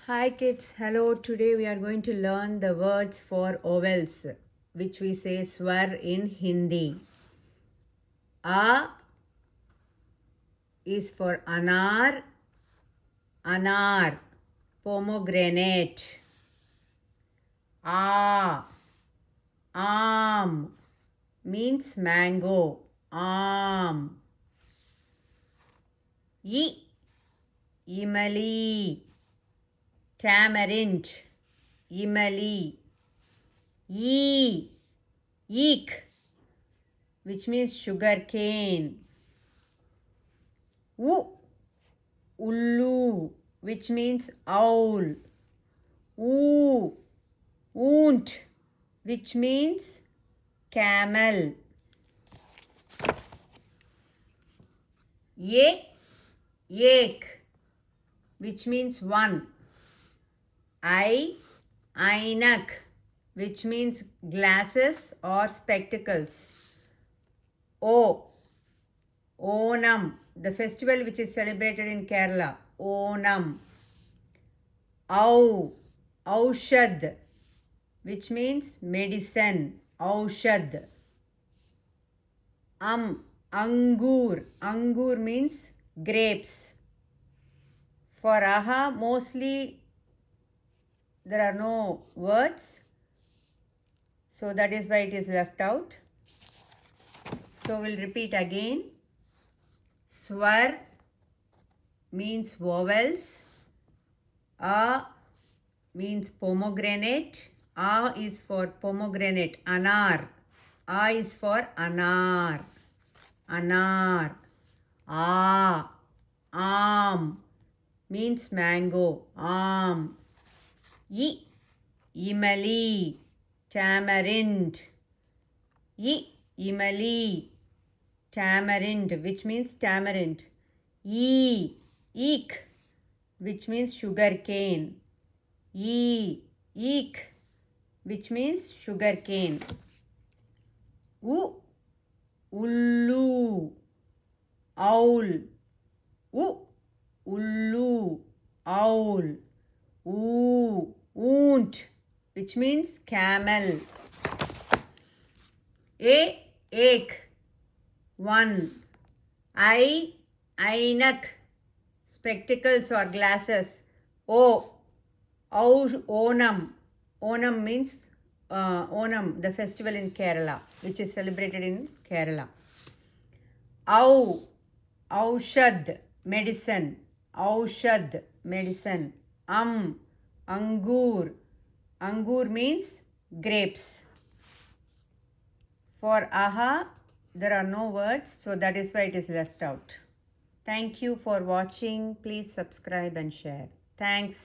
Hi kids, hello. Today we are going to learn the words for vowels, which we say swar in Hindi. A is for anar, anar, pomegranate. A, means mango, am. Imali, tamarind, imali. Eek, which means sugar cane. Ullu, which means owl. Oont, which means camel. Ek, which means one. Ainak, which means glasses or spectacles. Onam, the festival which is celebrated in Kerala. Onam. Aushad, which means medicine. Aushad. Angur, angur means grapes. For aha, mostly there are no words, so that is why it is left out. So we'll repeat again. Swar means vowels. A means pomegranate. A is for pomegranate. Anar. A is for anar. Anar. Am means mango. Am. Imali, tamarind. Imali, tamarind, which means tamarind. Eek, which means sugar cane. Eek, which means sugar cane. Ullu, owl. Ullu, owl. Oont, which means camel. Ek, one. Ainak, spectacles or glasses. Onam. Onam means Onam, the festival in Kerala, which is celebrated in Kerala. Aushad, medicine. Aushad, medicine. Angur. Angur means grapes. For aha, there are no words, so that is why it is left out. Thank you for watching. Please subscribe and share. Thanks.